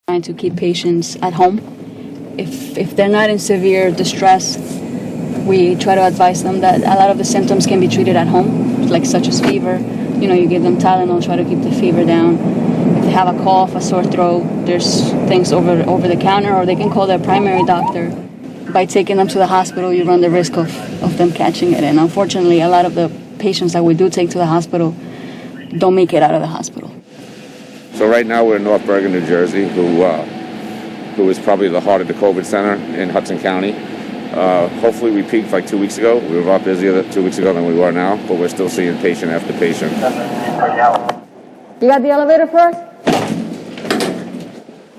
Trying to keep patients at home. If they're not in severe distress, we try to advise them that a lot of the symptoms can be treated at home, like such as fever. You give them Tylenol, try to keep the fever down. If they have a cough, a sore throat, there's things over the counter, or they can call their primary doctor. By taking them to the hospital, you run the risk of them catching it. And unfortunately, a lot of the patients that we do take to the hospital don't make it out of the hospital. So right now we're in North Bergen, New Jersey, who is probably the heart of the COVID center in Hudson County. Hopefully we peaked like 2 weeks ago. We were a lot busier 2 weeks ago than we were now, but we're still seeing patient after patient. You got the elevator for us?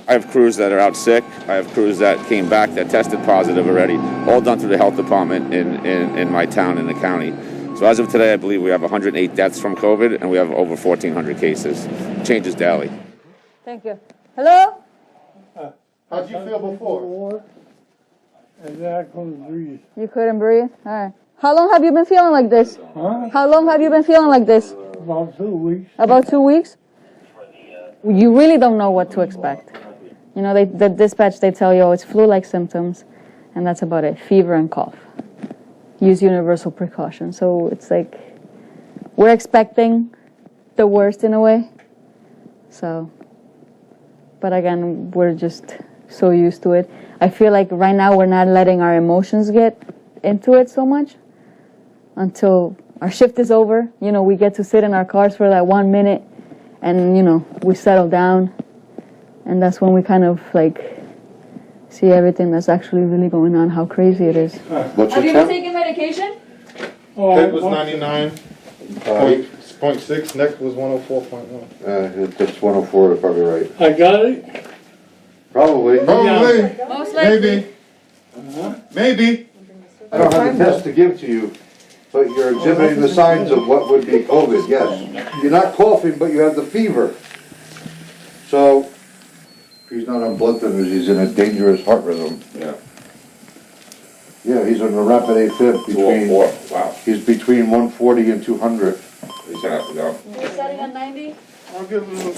I have crews that are out sick. I have crews that came back that tested positive already, all done through the health department in my town in the county. So as of today, I believe we have 108 deaths from COVID, and we have over 1,400 cases. It changes daily. Thank you. Hello? How'd you feel before? And then I couldn't breathe. You couldn't breathe? All right. How long have you been feeling like this? Huh? How long have you been feeling like this? About 2 weeks. About 2 weeks? You really don't know what to expect. The dispatch, they tell you, oh, it's flu-like symptoms, and that's about it. Fever and cough. Use universal precaution. So it's like we're expecting the worst in a way. So, but again, we're just so used to it. I feel like right now we're not letting our emotions get into it so much until our shift is over. We get to sit in our cars for that 1 minute and, we settle down. And that's when we kind of see everything that's actually really going on, how crazy it is. What's Have your you been temp? taking medication? Fed was 99.6, next was 104.1. That's 104, probably right. I got it. Probably. Probably. Most likely. Maybe. Maybe. I don't have the test to give to you, but you're exhibiting the signs of what would be COVID, yes. You're not coughing, but you have the fever. So, he's not on blood thinners, he's in a dangerous heart rhythm. Yeah. Yeah, he's on a rapid AFib between, 204. Wow. he's between 140 and 200. He's gonna have to go. You're setting at 90? I'll give him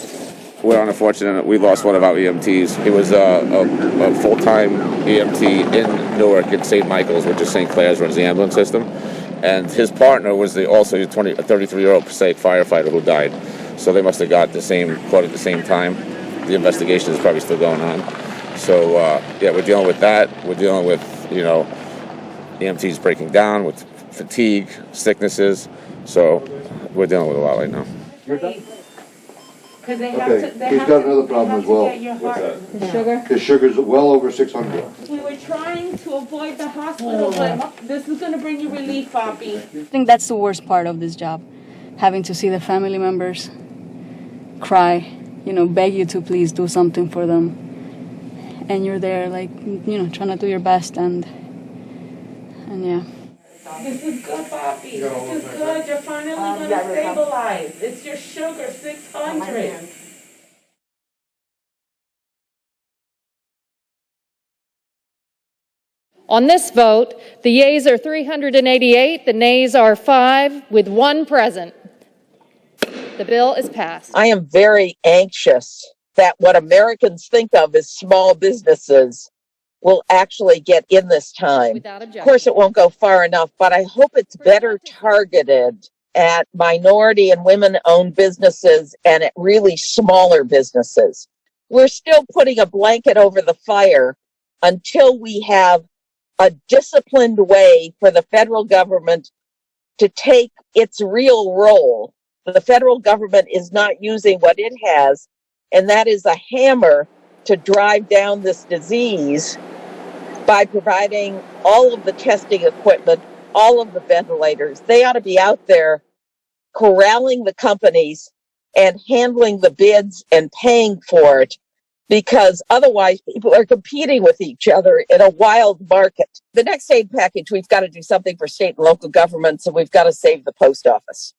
We're unfortunate. We lost one of our EMTs. He was a full-time EMT in Newark at St. Michael's, which is St. Clair's, runs the ambulance system. And his partner was also a 33-year-old Passaic firefighter who died. So they must have got caught at the same time. The investigation is probably still going on. So, we're dealing with that. We're dealing with, EMTs breaking down with fatigue, sicknesses. So we're dealing with a lot right now. You're done? Because they Okay, have to. he's got another problem as well. What's that? The sugar? His sugar's well over 600. We were trying to avoid the hospital, but this is going to bring you relief, Bobby. I think that's the worst part of this job. Having to see the family members cry, beg you to please do something for them. And you're there, trying to do your best and yeah. This is good, Bobby. This is good. You're finally going to stabilize. It's your sugar, 600. On this vote, the yeas are 388, the nays are 5, with 1 present. The bill is passed. I am very anxious that what Americans think of as small businesses will actually get in this time. Without objection. Of course, it won't go far enough, but I hope it's better targeted at minority and women-owned businesses and at really smaller businesses. We're still putting a blanket over the fire until we have a disciplined way for the federal government to take its real role. The federal government is not using what it has, and that is a hammer to drive down this disease by providing all of the testing equipment, all of the ventilators. They ought to be out there corralling the companies and handling the bids and paying for it, because otherwise people are competing with each other in a wild market. The next aid package, we've got to do something for state and local governments, and we've got to save the post office.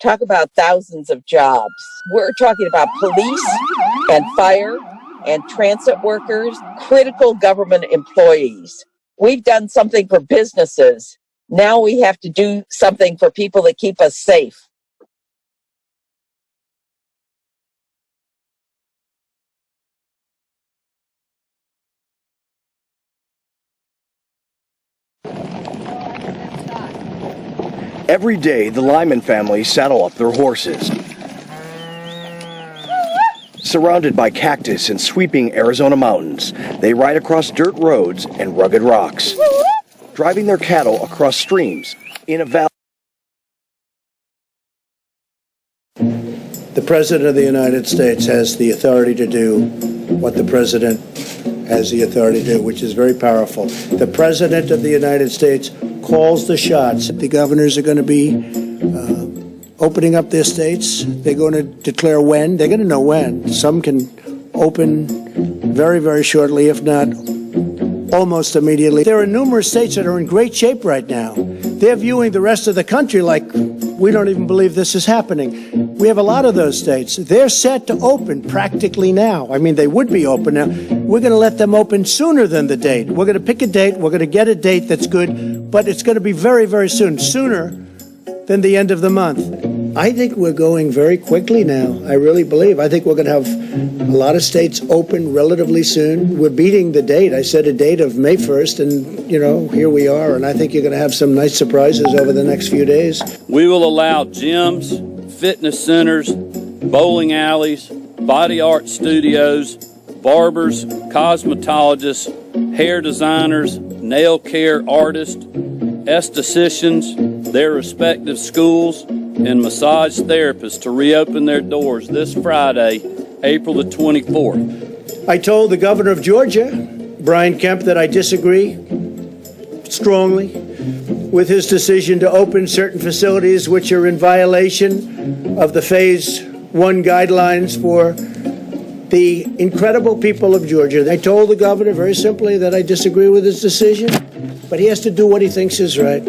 Talk about thousands of jobs. We're talking about police and fire and transit workers, critical government employees. We've done something for businesses. Now we have to do something for people that keep us safe. Every day, the Lyman family saddle up their horses. Surrounded by cactus and sweeping Arizona mountains, they ride across dirt roads and rugged rocks, driving their cattle across streams in a valley. The President of the United States has the authority to do what the President has the authority to do, which is very powerful. The President of the United States calls the shots. The governors are going to be opening up their states. They're going to declare when. They're going to know when. Some can open very, very shortly, if not almost immediately. There are numerous states that are in great shape right now. They're viewing the rest of the country like we don't even believe this is happening. We have a lot of those states. They're set to open practically now. I mean, they would be open now. We're going to let them open sooner than the date. We're going to pick a date. We're going to get a date that's good, but it's going to be very, very soon, sooner than the end of the month. I think we're going very quickly now. I really believe. I think we're going to have a lot of states open relatively soon. We're beating the date. I said a date of May 1st, and, you know, here we are. And I think you're going to have some nice surprises over the next few days. We will allow gyms, fitness centers, bowling alleys, body art studios, barbers, cosmetologists, hair designers, nail care artists, estheticians, their respective schools, and massage therapists to reopen their doors this Friday, April the 24th. I told the governor of Georgia, Brian Kemp, that I disagree strongly with his decision to open certain facilities which are in violation of the Phase 1 guidelines for the incredible people of Georgia. I told the governor very simply that I disagree with his decision, but he has to do what he thinks is right.